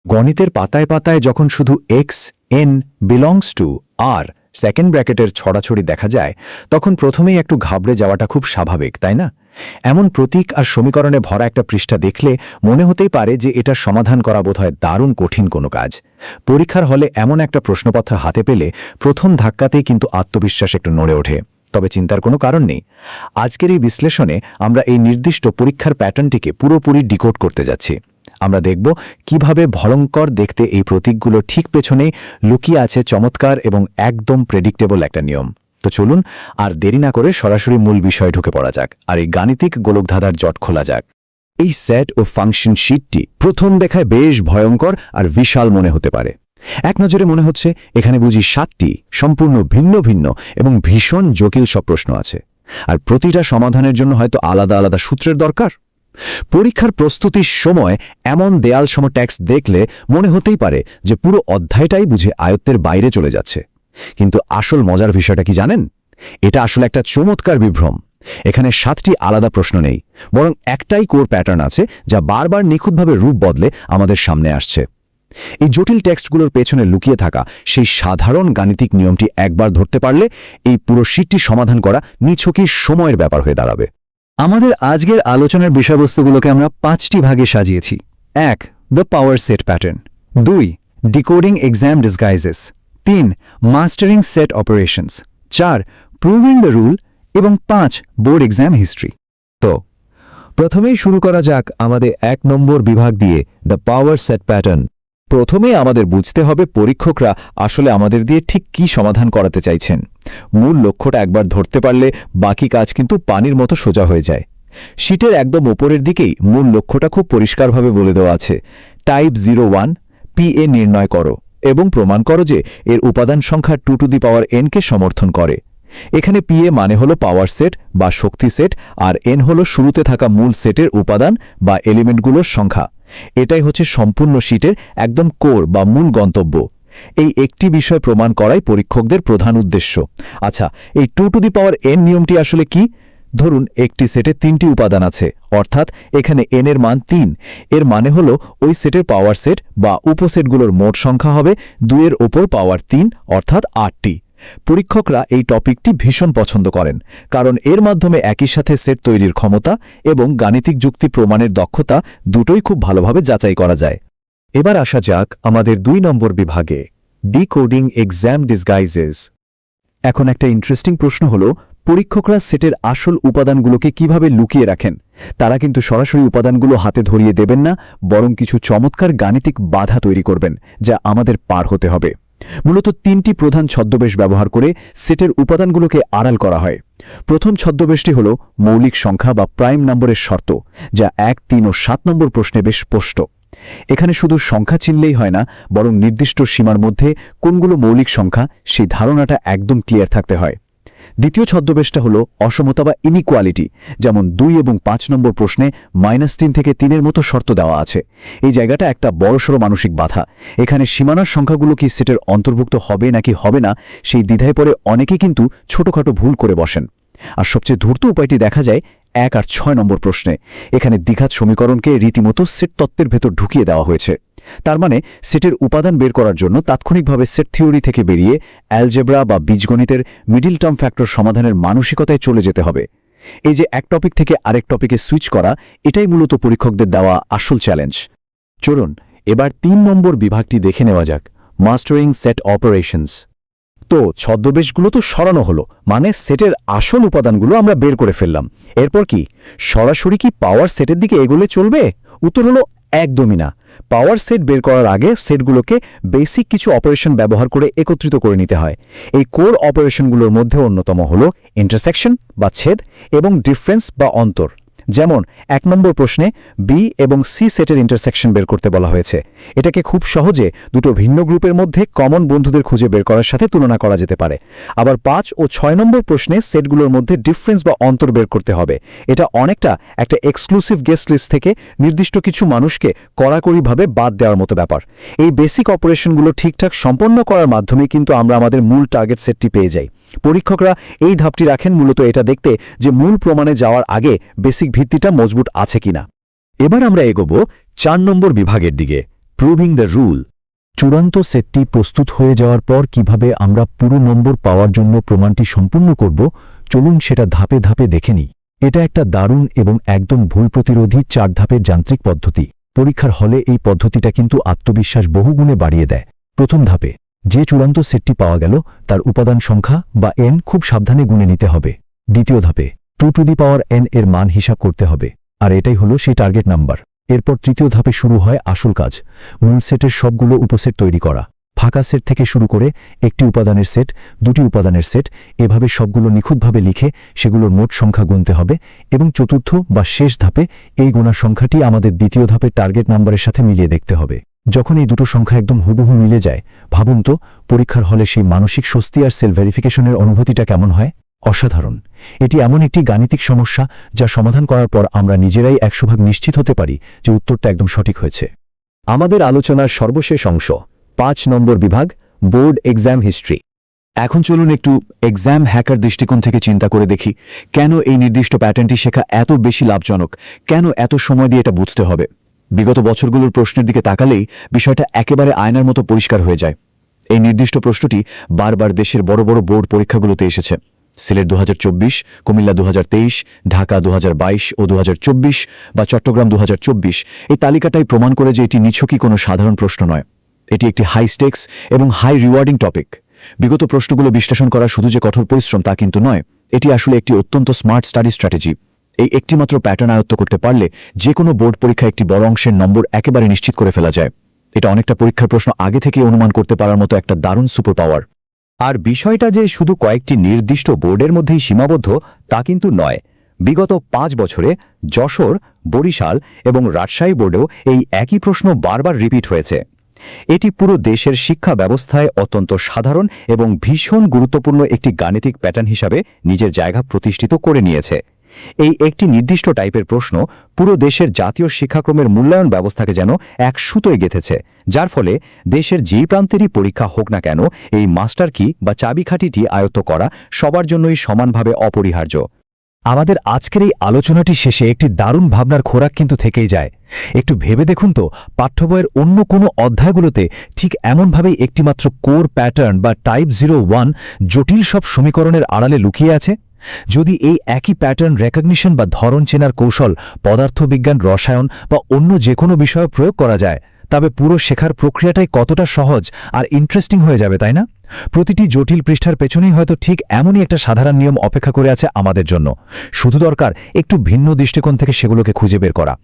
গণিতের পাতায় পাতায় যখন শুধু এক্স এন বিলংস টু আর সেকেন্ড ব্র্যাকেটের ছড়াছড়ি দেখা যায় তখন প্রথমেই একটু ঘাবড়ে যাওয়াটা খুব স্বাভাবিক, তাই না? এমন প্রতীক আর সমীকরণে ভরা একটা পৃষ্ঠা দেখলে মনে হতেই পারে যে এটা সমাধান করা বোধহয় দারুণ কঠিন কোনো কাজ। পরীক্ষার হলে এমন একটা প্রশ্নপত্র হাতে পেলে প্রথম ধাক্কাতেই কিন্তু আত্মবিশ্বাস একটু নড়ে ওঠে। তবে চিন্তার কোনো কারণ নেই। আজকের এই বিশ্লেষণে আমরা এই নির্দিষ্ট পরীক্ষার প্যাটার্নটিকে পুরোপুরি ডিকোড করতে যাচ্ছি। আমরা দেখব কিভাবে ভয়ঙ্কর দেখতে এই প্রতীকগুলো ঠিক পেছনেই লুকিয়ে আছে চমৎকার এবং একদম প্রেডিক্টেবল একটা নিয়ম। তো চলুন আর দেরি না করে সরাসরি মূল বিষয়ে ঢুকে পড়া যাক আর এই গাণিতিক গোলকধাঁধার জট খোলা যাক। এই সেট ও ফাংশন শীটটি প্রথম দেখায় বেশ ভয়ঙ্কর আর বিশাল মনে হতে পারে। এক নজরে মনে হচ্ছে এখানে বুঝি 7টি সম্পূর্ণ ভিন্ন ভিন্ন এবং ভীষণ জটিল সব প্রশ্ন আছে, আর প্রতিটা সমাধানের জন্য হয়তো আলাদা আলাদা সূত্রের দরকার। পরীক্ষার প্রস্তুতির সময় এমন দেয়ালসম টেক্সট দেখলে মনে হতেই পারে যে পুরো অধ্যায়টাই বুঝে আয়ত্তের বাইরে চলে যাচ্ছে। কিন্তু আসল মজার বিষয়টা কি জানেন? এটা আসলে একটা চমৎকার বিভ্রম। এখানে 7টি আলাদা প্রশ্ন নেই, বরং একটাই কোর প্যাটার্ন আছে যা বারবার নিখুঁতভাবে রূপ বদলে আমাদের সামনে আসছে। এই জটিল টেক্সটগুলোর পেছনে লুকিয়ে থাকা সেই সাধারণ গাণিতিক নিয়মটি একবার ধরতে পারলে এই পুরো শীটটি সমাধান করা নিছকই সময়ের ব্যাপার হয়ে দাঁড়াবে। আমাদের আজকের আলোচনার বিষয়বস্তুগুলোকে আমরা 5টি ভাগে সাজিয়েছি। 1. The power set pattern. 2. Decoding exam disguises. 3. Mastering set operations. 4. Proving the rule. এবং 5. Board exam history. তো প্রথমেই শুরু করা যাক আমাদের 1 নম্বর বিভাগ দিয়ে, দ্য পাওয়ার সেট প্যাটার্ন। প্রথমে আমাদের বুঝতে হবে পরীক্ষকরা আসলে আমাদের দিয়ে ঠিক কি সমাধান করাতে চাইছেন। মূল লক্ষ্যটা একবার ধরতে পারলে বাকি কাজ কিন্তু পানির মতো সোজা হয়ে যায়। শীটের একদম ওপরের দিকেই মূল লক্ষ্যটা খুব পরিষ্কারভাবে বলে দেওয়া আছে। টাইপ 01 PA নির্ণয় করো এবং প্রমাণ করো যে এর উপাদান সংখ্যা 2 টু দি পাওয়ার n কে সমর্থন করে। এখানে PA মানে হলো পাওয়ার সেট বা শক্তি সেট, আর n হলো শুরুতে থাকা মূল সেটের উপাদান বা এলিমেন্টগুলোর সংখ্যা। এটাই হচ্ছে সম্পূর্ণ শীটের একদম কোর বা মূল গন্তব্য। এই একটি বিষয় প্রমাণ করাই পরীক্ষকদের প্রধান উদ্দেশ্য। আচ্ছা, এই 2 টু দি পাওয়ার n নিয়মটি আসলে কি? ধরুন একটি সেটে 3টি উপাদান আছে, অর্থাৎ এখানে n এর মান 3। এর মানে হলো ওই সেটের পাওয়ার সেট বা উপসেটগুলোর মোট সংখ্যা হবে 2 এর ওপর পাওয়ার 3, অর্থাৎ 8টি। পরীক্ষকরা এই টপিকটি ভীষণ পছন্দ করেন, কারণ এর মাধ্যমে একই সাথে সেট তৈরির ক্ষমতা এবং গাণিতিক যুক্তি প্রমাণের দক্ষতা দুটোই খুব ভালোভাবে যাচাই করা যায়। এবার আসা যাক আমাদের 2 নম্বর বিভাগে, ডিকোডিং এক্সাম ডিসগাইজেস। এখন একটা ইন্টারেস্টিং প্রশ্ন হলো, পরীক্ষকরা সেটের আসল উপাদানগুলোকে কিভাবে লুকিয়ে রাখেন? তারা কিন্তু সরাসরি উপাদানগুলো হাতে ধরিয়ে দেবেন না, বরং কিছু চমৎকার গাণিতিক বাধা তৈরি করবেন যা আমাদের পার হতে হবে। মূলত 3টি প্রধান ছদ্মবেশ ব্যবহার করে সেটের উপাদানগুলোকে আড়াল করা হয়। প্রথম ছদ্মবেশটি হল মৌলিক সংখ্যা বা প্রাইম নম্বরের শর্ত, যা 1, 3 ও 7 নম্বর প্রশ্নে বেশ স্পষ্ট। এখানে শুধু সংখ্যা চিনলেই হয় না, বরং নির্দিষ্ট সীমার মধ্যে কোনগুলো মৌলিক সংখ্যা সেই ধারণাটা একদম ক্লিয়ার থাকতে হয়। দ্বিতীয় ছদ্মবেশটা হল অসমতা বা ইনইকুয়ালিটি, যেমন 2 এবং 5 নম্বর প্রশ্নে -3 থেকে 3-এর মতো শর্ত দেওয়া আছে। এই জায়গাটা একটা বড়সড় মানসিক বাধা। এখানে সীমানার সংখ্যাগুলো কি সেটের অন্তর্ভুক্ত হবে নাকি হবে না সেই দ্বিধায় পড়ে অনেকেই কিন্তু ছোটখাটো ভুল করে বসেন। আর সবচেয়ে ধূর্ত উপায়টি দেখা যায় 1 আর 6 নম্বর প্রশ্নে। এখানে দ্বিঘাত সমীকরণকে রীতিমতো সেট তত্ত্বের ভেতর ঢুকিয়ে দেওয়া হয়েছে। তার মানে সেটের উপাদান বের করার জন্য তাৎক্ষণিকভাবে সেট থিওরি থেকে বেরিয়ে অ্যালজেব্রা বা বীজগণিতের মিডল টার্ম ফ্যাক্টর সমাধানের মানসিকতায় চলে যেতে হবে। এই যে এক টপিক থেকে আরেক টপিকে সুইচ করা, এটাই মূলত পরীক্ষকদের দেওয়া আসল চ্যালেঞ্জ। চলুন এবার 3 নম্বর বিভাগটি দেখে নেওয়া যাক, মাস্টারিং সেট অপারেশনস। তো ছদ্মবেশগুলো তো সরানো হলো, মানে সেটের আসল উপাদানগুলো আমরা বের করে ফেললাম। এরপর কি সরাসরি কি পাওয়ার সেটের দিকে এগোলে চলবে? উত্তর হলো একদমই না। পাওয়ার সেট বের করার আগে সেটগুলোকে বেসিক কিছু অপারেশন ব্যবহার করে একত্রিত করে নিতে হয়। এই কোর অপারেশনগুলোর মধ্যে অন্যতম হল ইন্টারসেকশন বা ছেদ এবং ডিফারেন্স বা অন্তর। যেমন 1 নম্বর প্রশ্নে বি এবং সি সেটের ইন্টারসেকশন বের করতে বলা হয়েছে। এটাকে খুব সহজে দুটো ভিন্ন গ্রুপের মধ্যে কমন বন্ধুদের খুঁজে বের করার সাথে তুলনা করা যেতে পারে। আবার 5 ও 6 নম্বর প্রশ্নে সেটগুলোর মধ্যে ডিফারেন্স বা অন্তর বের করতে হবে। এটা অনেকটা একটা এক্সক্লুসিভ গেস্ট লিস্ট থেকে নির্দিষ্ট কিছু মানুষকে কড়াকড়িভাবে বাদ দেওয়ার মতো ব্যাপার। এই বেসিক অপারেশনগুলো ঠিকঠাক সম্পন্ন করার মাধ্যমে কিন্তু আমরা আমাদের মূল টার্গেট সেটটি পেয়ে যাই। পরীক্ষকরা এই ধাপটি রাখেন মূলত এটা দেখতে যে মূল প্রমাণে যাওয়ার আগে বেসিক ভিত্তিটা মজবুত আছে কিনা। এবার আমরা এগোবো 4 নম্বর বিভাগের দিকে, প্রুভিং দ্য রুল। চূড়ান্ত সেটটি প্রস্তুত হয়ে যাওয়ার পর কিভাবে আমরা পুরো নম্বর পাওয়ার জন্য প্রমাণটি সম্পূর্ণ করব, চলুন সেটা ধাপে ধাপে দেখে নিই। এটা একটা দারুণ এবং একদম ভুল প্রতিরোধী 4 ধাপের যান্ত্রিক পদ্ধতি। পরীক্ষার হলে এই পদ্ধতিটা কিন্তু আত্মবিশ্বাস বহুগুণে বাড়িয়ে দেয়। প্রথম ধাপে যে চূড়ান্ত সেটটি পাওয়া গেল তার উপাদান সংখ্যা বা n খুব সাবধানে গুণে নিতে হবে। দ্বিতীয় ধাপে 2n এর মান হিসাব করতে হবে, আর এটাই হলো সেই টার্গেট নাম্বার। এরপর তৃতীয় ধাপে শুরু হয় আসল কাজ, মূল সেটের সবগুলো উপসেট তৈরি করা। ফাঁকা সেট থেকে শুরু করে একটি উপাদানের সেট, 2টি উপাদানের সেট, এভাবে সবগুলো নিখুঁতভাবে লিখে সেগুলোর মোট সংখ্যা গুনতে হবে। এবং চতুর্থ বা শেষ ধাপে এই গোনার সংখ্যাটি আমাদের দ্বিতীয় ধাপের টার্গেট নাম্বারের সাথে মিলিয়ে দেখতে হবে। যখন এই দুটো সংখ্যা একদম হুবহু মিলে যায়, ভাবুন তো পরীক্ষার হলে সেই মানসিক স্বস্তি আর সেলফ ভেরিফিকেশনের অনুভূতিটা কেমন হয়। অসাধারণ। এটি এমন একটি গাণিতিক সমস্যা যা সমাধান করার পর আমরা নিজেরাই 100% নিশ্চিত হতে পারি যে উত্তরটা একদম সঠিক হয়েছে। আমাদের আলোচনার সর্বশেষ অংশ, 5 নম্বর বিভাগ, বোর্ড এক্সাম হিস্ট্রি। এখন চলুন একটু এক্সাম হ্যাকার দৃষ্টিকোণ থেকে চিন্তা করে দেখি, কেন এই নির্দিষ্ট প্যাটার্নটি শেখা এত বেশি লাভজনক, কেন এত সময় দিয়ে এটা বুঝতে হবে। বিগত বছরগুলোর প্রশ্নের দিকে তাকালেই বিষয়টা একেবারে আয়নার মতো পরিষ্কার হয়ে যায়। এই নির্দিষ্ট প্রশ্নটি বারবার দেশের বড় বড় বোর্ড পরীক্ষাগুলোতে এসেছে। সিলেট 2024, কুমিল্লা 2023, ঢাকা 2022 ও 2024 বা চট্টগ্রাম 2024, এই তালিকাটাই প্রমাণ করে যে এটি নিছকই কোনো সাধারণ প্রশ্ন নয়। এটি একটি হাই স্টেক্স এবং হাই রিওয়ার্ডিং টপিক। বিগত প্রশ্নগুলো বিশ্লেষণ করা শুধু যে কঠোর পরিশ্রম তা কিন্তু নয়, এটি আসলে একটি অত্যন্ত স্মার্ট স্টাডি স্ট্র্যাটেজি। এই একটিমাত্র প্যাটার্ন আয়ত্ত করতে পারলে যে কোনো বোর্ড পরীক্ষায় একটি বড় অংশের নম্বর একেবারে নিশ্চিত করে ফেলা যায়। এটা অনেকটা পরীক্ষার প্রশ্ন আগে থেকে অনুমান করতে পারার মতো একটা দারুণ সুপার পাওয়ার। আর বিষয়টা যে শুধু কয়েকটি নির্দিষ্ট বোর্ডের মধ্যেই সীমাবদ্ধ তা কিন্তু নয়। বিগত 5 বছরে যশোর, বরিশাল এবং রাজশাহী বোর্ডেও এই একই প্রশ্ন বারবার রিপিট হয়েছে। এটি পুরো দেশের শিক্ষা ব্যবস্থায় অত্যন্ত সাধারণ এবং ভীষণ গুরুত্বপূর্ণ একটি গাণিতিক প্যাটার্ন হিসাবে নিজের জায়গা প্রতিষ্ঠিত করে নিয়েছে। এই একটি নির্দিষ্ট টাইপের প্রশ্ন পুরো দেশের জাতীয় শিক্ষাক্রমের মূল্যায়ন ব্যবস্থাকে যেন এক সুতোয় গেঁথেছে, যার ফলে দেশের যেই প্রান্তেরই পরীক্ষা হোক না কেন এই মাস্টার কি বা চাবিকাঠিটি আয়ত্ত করা সবার জন্যই সমানভাবে অপরিহার্য। আমাদের আজকের এই আলোচনাটি শেষে একটি দারুণ ভাবনার খোরাক কিন্তু থেকেই যায়। একটু ভেবে দেখুন তো, পাঠ্যবইয়ের অন্য কোনো অধ্যায়গুলোতে ঠিক এমনভাবেই একটিমাত্র কোর প্যাটার্ন বা টাইপ 01 জটিল সব সমীকরণের আড়ালে লুকিয়ে আছে। যদি এই একই প্যাটার্ন রেকগনিশন বা ধরন চেনার কৌশল পদার্থবিজ্ঞান, রসায়ন বা অন্য যে কোনো বিষয়ে প্রয়োগ করা যায়, তবে পুরো শেখার প্রক্রিয়াটাই কতটা সহজ আর ইন্টারেস্টিং হয়ে যাবে, তাই না? প্রতিটি জটিল পৃষ্ঠার পেছনেই হয়তো ঠিক এমনই একটা সাধারণ নিয়ম অপেক্ষা করে আছে আমাদের জন্য। শুধু দরকার একটু ভিন্ন দৃষ্টিকোণ থেকে সেগুলোকে খুঁজে বের করা।